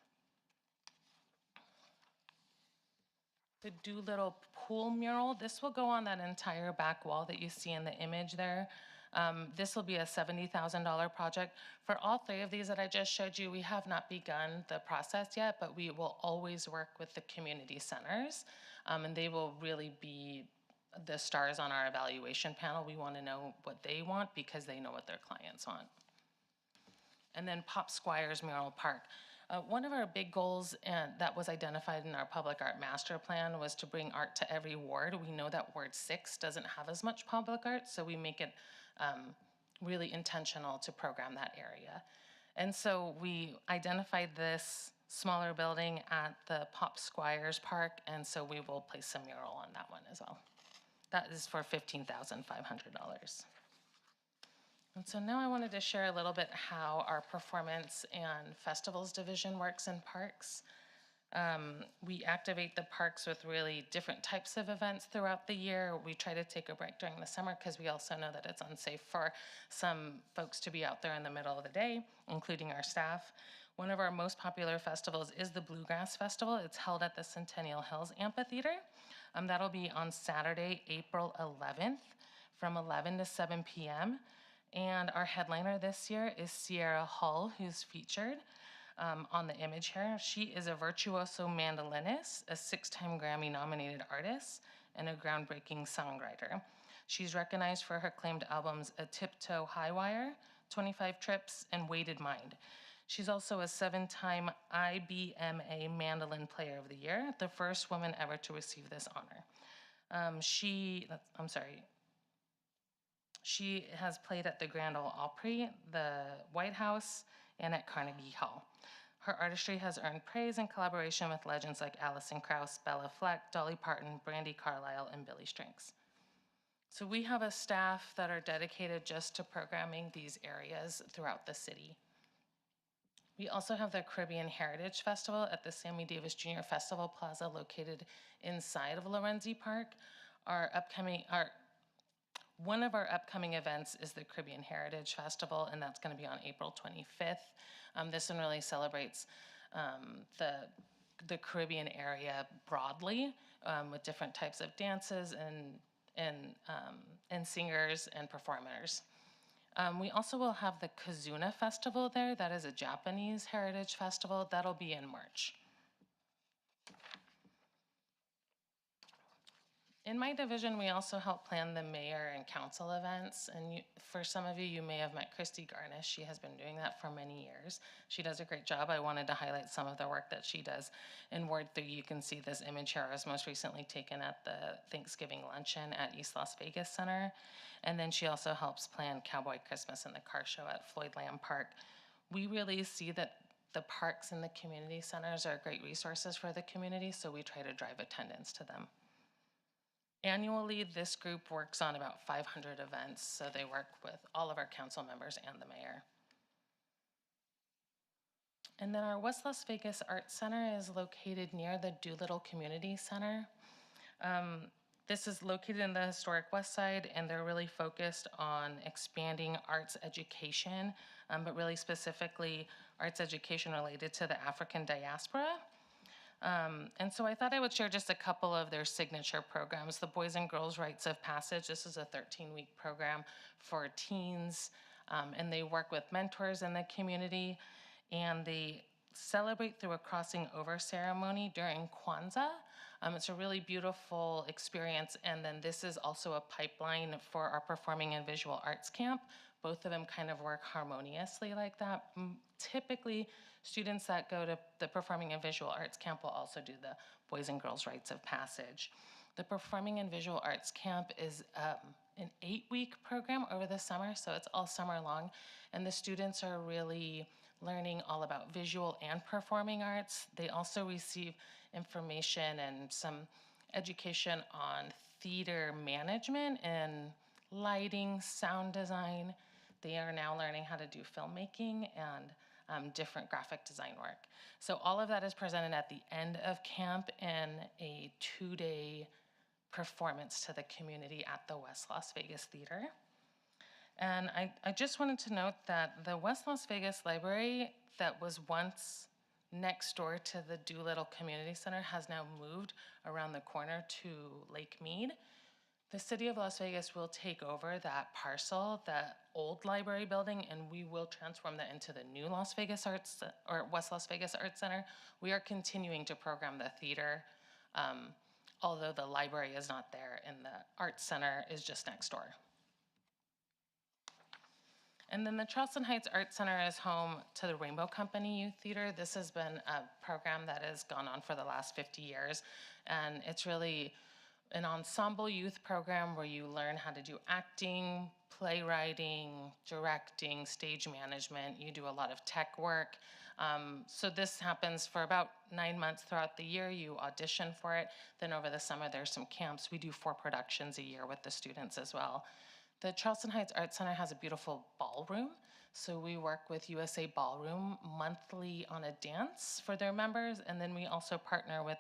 The Doolittle Pool mural, this will go on that entire back wall that you see in the image there. This will be a $70,000 project. For all three of these that I just showed you, we have not begun the process yet, but we will always work with the community centers, and they will really be the stars on our evaluation panel. We want to know what they want because they know what their clients want. And then Pop Squires Mural Park. One of our big goals that was identified in our public art master plan was to bring art to every ward. We know that Ward 6 doesn't have as much public art, so we make it really intentional to program that area. And so we identified this smaller building at the Pop Squires Park, and so we will place a mural on that one as well. That is for $15,500. And so now I wanted to share a little bit how our performance and festivals division works in parks. We activate the parks with really different types of events throughout the year. We try to take a break during the summer because we also know that it's unsafe for some folks to be out there in the middle of the day, including our staff. One of our most popular festivals is the Bluegrass Festival. It's held at the Centennial Hills Amphitheater. That'll be on Saturday, April 11th from 11 to 7 p.m. And our headliner this year is Sierra Hull, who's featured on the image here. She is a virtuoso mandolinist, a 6-time Grammy-nominated artist, and a groundbreaking songwriter. She's recognized for her acclaimed albums A Tiptoe High Wire, 25 Trips, and Weighted Mind. She's also a 7-time IBMA Mandolin Player of the Year, the first woman ever to receive this honor. She has played at the Grand Ole Opry, the White House, and at Carnegie Hall. Her artistry has earned praise in collaboration with legends like Alison Krauss, Bella Fleck, Dolly Parton, Brandi Carlile, and Billy Strings. So we have a staff that are dedicated just to programming these areas throughout the city. We also have the Caribbean Heritage Festival at the Sammy Davis Jr. Festival Plaza located inside of Lorenzi Park. One of our upcoming events is the Caribbean Heritage Festival, and that's going to be on April 25th. This one really celebrates the Caribbean area broadly with different types of dances and singers and performers. We also will have the Kazuna Festival there. That is a Japanese heritage festival. That'll be in March. In my division, we also help plan the mayor and council events. And for some of you, you may have met Christy Garnish. She has been doing that for many years. She does a great job. I wanted to highlight some of the work that she does. In Ward 3, you can see this image here. I was most recently taken at the Thanksgiving luncheon at East Las Vegas Center. And then she also helps plan Cowboy Christmas and the car show at Floyd Lamb Park. We really see that the parks and the community centers are great resources for the community, so we try to drive attendance to them. Annually, this group works on about 500 events, so they work with all of our council members and the mayor. And then our West Las Vegas Arts Center is located near the Doolittle Community Center. This is located in the historic West Side, and they're really focused on expanding arts education, but really specifically arts education related to the African diaspora. And so I thought I would share just a couple of their signature programs. The Boys and Girls Rites of Passage, this is a 13-week program for teens, and they work with mentors in the community, and they celebrate through a crossing over ceremony during Kwanzaa. It's a really beautiful experience, and then this is also a pipeline for our Performing and Visual Arts Camp. Both of them kind of work harmoniously like that. Typically, students that go to the Performing and Visual Arts Camp will also do the Boys and Girls Rites of Passage. The Performing and Visual Arts Camp is an 8-week program over the summer, so it's all summer long, and the students are really learning all about visual and performing arts. They also receive information and some education on theater management and lighting, sound design. They are now learning how to do filmmaking and different graphic design work. So all of that is presented at the end of camp in a 2-day performance to the community at the West Las Vegas Theater. And I just wanted to note that the West Las Vegas Library that was once next door to the Doolittle Community Center has now moved around the corner to Lake Mead. The city of Las Vegas will take over that parcel, that old library building, and we will transform that into the new Las Vegas Arts, or West Las Vegas Arts Center. We are continuing to program the theater, although the library is not there and the Arts Center is just next door. And then the Charleston Heights Arts Center is home to the Rainbow Company Youth Theater. This has been a program that has gone on for the last 50 years, and it's really an ensemble youth program where you learn how to do acting, playwriting, directing, stage management. You do a lot of tech work. So this happens for about 9 months throughout the year. You audition for it. Then over the summer, there's some camps. We do 4 productions a year with the students as well. The Charleston Heights Arts Center has a beautiful ballroom. So we work with USA Ballroom monthly on a dance for their members. And then we also partner with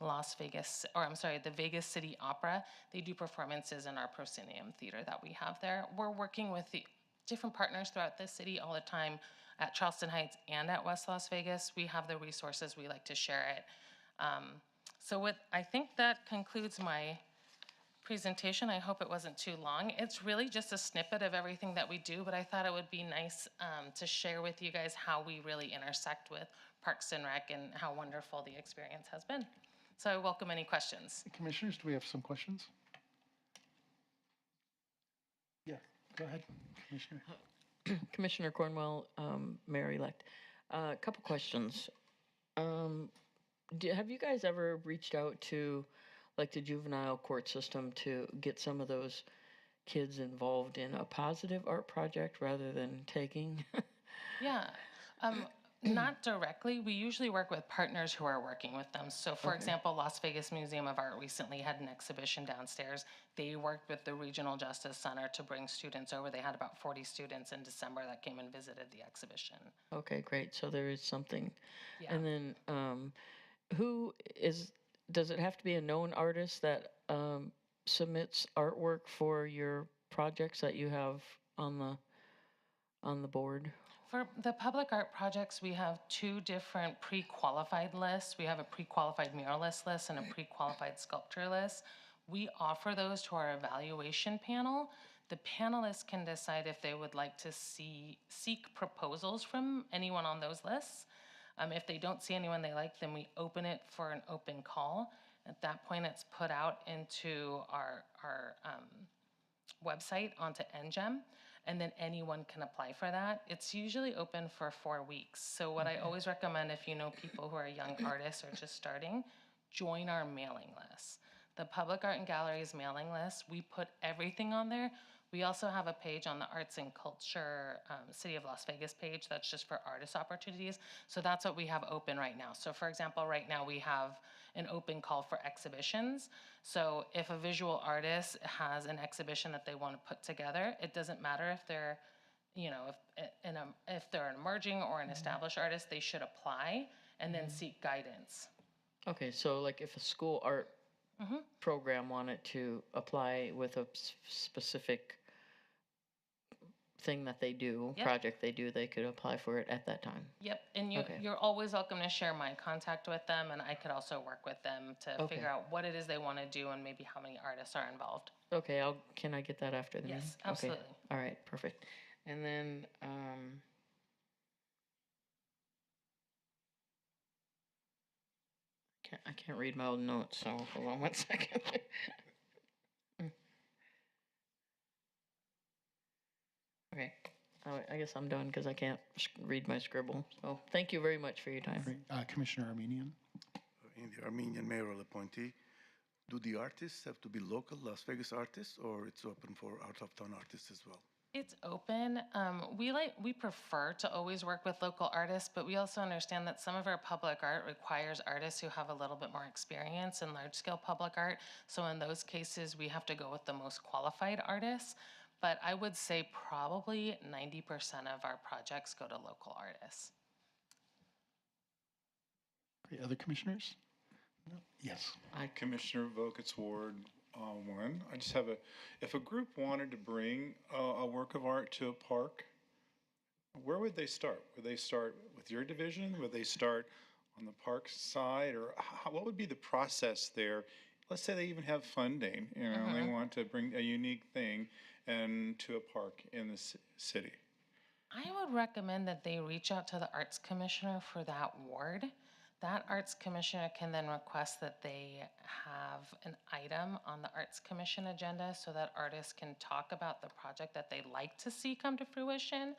the Vegas City Opera. They do performances in our proscenium theater that we have there. We're working with the different partners throughout the city all the time at Charleston Heights and at West Las Vegas. We have the resources, we like to share it. I think that concludes my presentation. I hope it wasn't too long. It's really just a snippet of everything that we do, but I thought it would be nice to share with you guys how we really intersect with Parks and Rec and how wonderful the experience has been. So I welcome any questions. Commissioners, do we have some questions? Yeah, go ahead, Commissioner. Commissioner Cornwell, Mayor-elect. A couple questions. Have you guys ever reached out to, like, the juvenile court system to get some of those kids involved in a positive art project rather than taking? Yeah, not directly. We usually work with partners who are working with them. So for example, Las Vegas Museum of Art recently had an exhibition downstairs. They worked with the Regional Justice Center to bring students over. They had about 40 students in December that came and visited the exhibition. Okay, great. So there is something. Yeah. And then does it have to be a known artist that submits artwork for your projects that you have on the board? For the public art projects, we have two different pre-qualified lists. We have a pre-qualified muralist list and a pre-qualified sculpture list. We offer those to our evaluation panel. The panelists can decide if they would like to seek proposals from anyone on those lists. If they don't see anyone they like, then we open it for an open call. At that point, it's put out into our website onto NGEM, and then anyone can apply for that. It's usually open for 4 weeks. So what I always recommend, if you know people who are young artists or just starting, join our mailing list. The Public Art and Galleries mailing list, we put everything on there. We also have a page on the Arts and Culture City of Las Vegas page that's just for artist opportunities. So that's what we have open right now. So for example, right now we have an open call for exhibitions. So if a visual artist has an exhibition that they want to put together, it doesn't matter if they're, if they're an emerging or an established artist, they should apply and then seek guidance. Okay, so like if a school art program wanted to apply with a specific thing that they do, project they do, they could apply for it at that time. Yep, and you're always welcome to share my contact with them, and I could also work with them to figure out what it is they want to do and maybe how many artists are involved. Okay, can I get that after the meeting? Yes, absolutely. Okay. All right, perfect. And then, I can't read my old notes, so hold on 1 second. Okay, I guess I'm done because I can't read my scribble. So thank you very much for your time. Great. Commissioner Armenian. In the Armenian mayoral appointee, do the artists have to be local Las Vegas artists, or it's open for out-of-town artists as well? It's open. We prefer to always work with local artists, but we also understand that some of our public art requires artists who have a little bit more experience in large-scale public art. So in those cases, we have to go with the most qualified artists. But I would say probably 90% of our projects go to local artists. Great. Other commissioners? No? Yes. Commissioner Voket's Ward 1. I just have if a group wanted to bring a work of art to a park, where would they start? Would they start with your division? Would they start on the park side? Or what would be the process there? Let's say they even have funding, they want to bring a unique thing to a park in the city. I would recommend that they reach out to the Arts Commissioner for that ward. That Arts Commissioner can then request that they have an item on the Arts Commission agenda so that artists can talk about the project that they'd like to see come to fruition.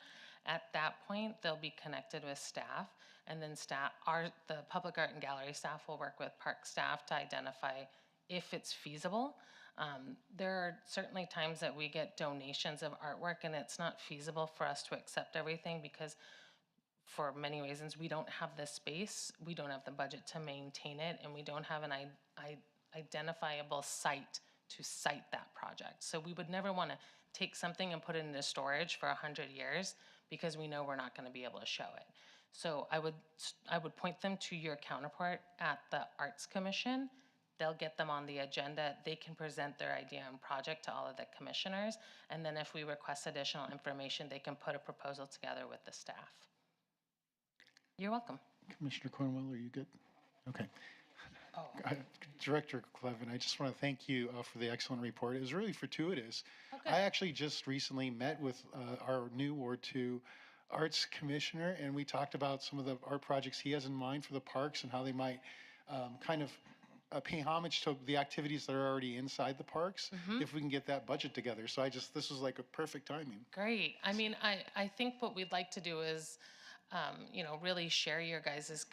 At that point, they'll be connected with staff, and then the Public Art and Gallery staff will work with park staff to identify if it's feasible. There are certainly times that we get donations of artwork and it's not feasible for us to accept everything because for many reasons, we don't have the space, we don't have the budget to maintain it, and we don't have an identifiable site to site that project. So we would never want to take something and put it into storage for 100 years because we know we're not going to be able to show it. So I would point them to your counterpart at the Arts Commission. They'll get them on the agenda. They can present their idea and project to all of the commissioners. And then if we request additional information, they can put a proposal together with the staff. You're welcome. Commissioner Cornwell, are you good? Okay. Uh, Director Clevin, I just want to thank you for the excellent report. It was really fortuitous. Okay. I actually just recently met with our new Ward 2 Arts Commissioner, and we talked about some of the art projects he has in mind for the parks and how they might kind of pay homage to the activities that are already inside the parks if we can get that budget together. So this was like a perfect timing. Great. I mean, I think what we'd like to do is, really share your guys'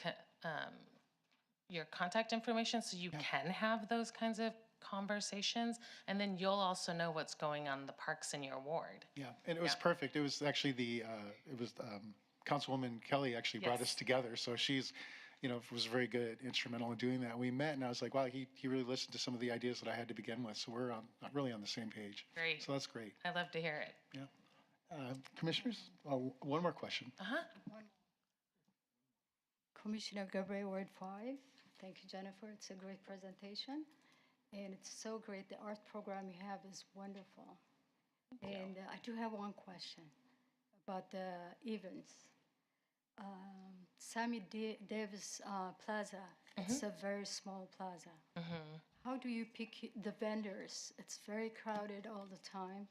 your contact information so you can have those kinds of conversations, and then you'll also know what's going on in the parks in your ward. Yeah, and it was perfect. It was actually Councilwoman Kelly actually brought us Yes. together. So she's, was very good, instrumental in doing that. We met, and I was like, wow, he really listened to some of the ideas that I had to begin with. So we're really on the same page. Great. So that's great. I love to hear it. Yeah. Commissioners, one more question. Commissioner Gabriel, Ward 5. Thank you, Jennifer. It's a great presentation. And it's so great. The art program you have is wonderful. And I do have one question about the events. Sammy Davis Plaza, it's a very small plaza. How do you pick the vendors? It's very crowded all the time.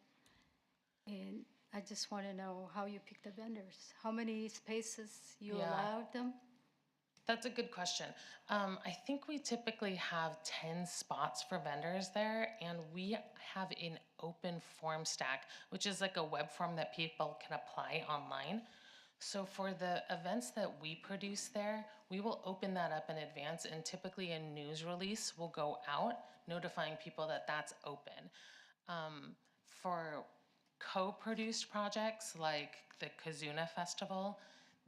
And I just want to know how you pick the vendors. How many spaces you allowed them? That's a good question. I think we typically have 10 spots for vendors there, and we have an open form stack, which is like a web form that people can apply online. So for the events that we produce there, we will open that up in advance, and typically a news release will go out notifying people that that's open. For co-produced projects like the Kazuna Festival,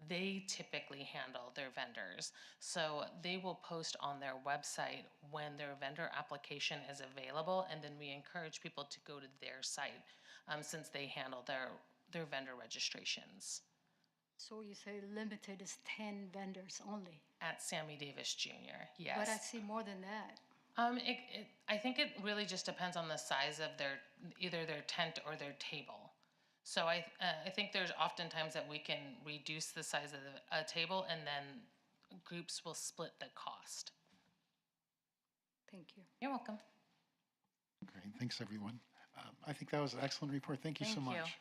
they typically handle their vendors. So they will post on their website when their vendor application is available, and then we encourage people to go to their site since they handle their vendor registrations. So you say limited is 10 vendors only? At Sammy Davis Jr., yes. But I see more than that. I think it really just depends on the size of either their tent or their table. So I think there's oftentimes that we can reduce the size of a table, and then groups will split the cost. Thank you. You're welcome. Great, thanks everyone. I think that was an excellent report. Thank you so much.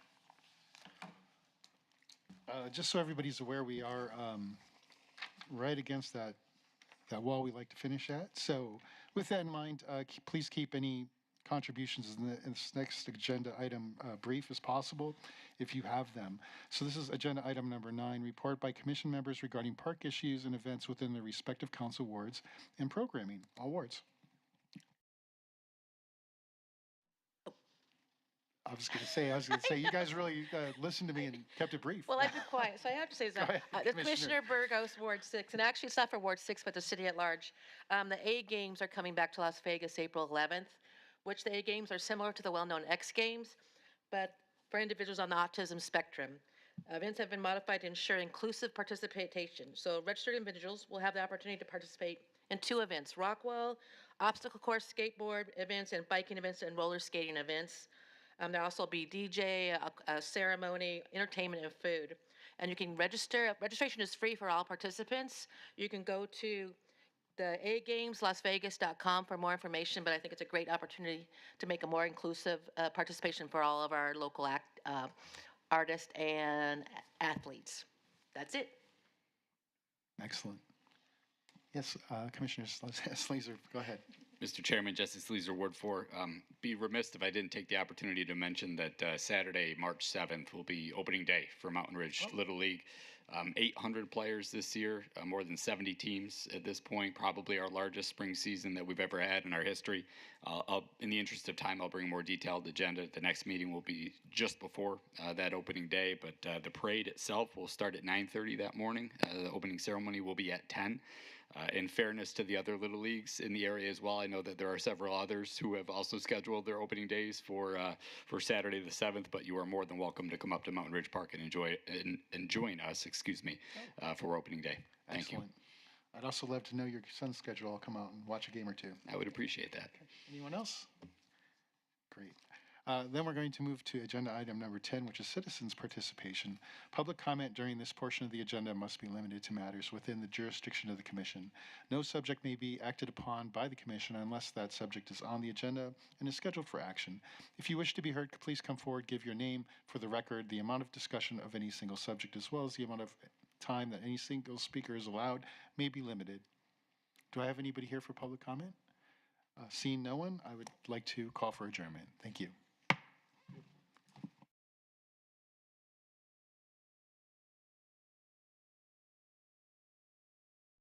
Just so everybody's aware, we are right against that wall we like to finish at. So with that in mind, please keep any contributions in this next agenda item brief as possible, if you have them. So this is agenda item number 9, report by commission members regarding park issues and events within their respective council wards and programming, all wards. I was going to say, you guys really listened to me and kept it brief. Well, I've been quiet, so I have to say Go ahead, that the Commissioner. Commissioner Burgos, Ward 6, and actually it's not for Ward 6, but the city at large. The A Games are coming back to Las Vegas April 11th, which the A Games are similar to the well-known X Games, but for individuals on the autism spectrum. Events have been modified to ensure inclusive participation. So registered individuals will have the opportunity to participate in 2 events: Rockwell, obstacle course, skateboard events, and biking events and roller skating events. There'll also be DJ, a ceremony, entertainment, and food. And you can register. Registration is free for all participants. You can go to the agameslasvegas.com for more information, but I think it's a great opportunity to make a more inclusive participation for all of our local artists and athletes. That's it. Excellent. Yes, Commissioner Sleazer, go ahead. Mr. Chairman, Jesse Sleazer, Ward 4. Be remiss if I didn't take the opportunity to mention that Saturday, March 7th, will be opening day for Mountain Ridge Little League. 800 players this year, more than 70 teams at this point, probably our largest spring season that we've ever had in our history. In the interest of time, I'll bring a more detailed agenda. The next meeting will be just before that opening day, but the parade itself will start at 9:30 that morning. The opening ceremony will be at 10. In fairness to the other Little Leagues in the area as well, I know that there are several others who have also scheduled their opening days for Saturday the 7th, but you are more than welcome to come up to Mountain Ridge Park and join us, for opening day. Thank you. I'd also love to know your son's schedule. I'll come out and watch a game or two. I would appreciate that. Okay. Anyone else? Great. Then we're going to move to agenda item number 10, which is citizens' participation. Public comment during this portion of the agenda must be limited to matters within the jurisdiction of the commission. No subject may be acted upon by the commission unless that subject is on the agenda and is scheduled for action. If you wish to be heard, please come forward, give your name for the record. The amount of discussion of any single subject, as well as the amount of time that any single speaker is allowed, may be limited. Do I have anybody here for public comment? Seeing no one, I would like to call for adjournment. Thank you.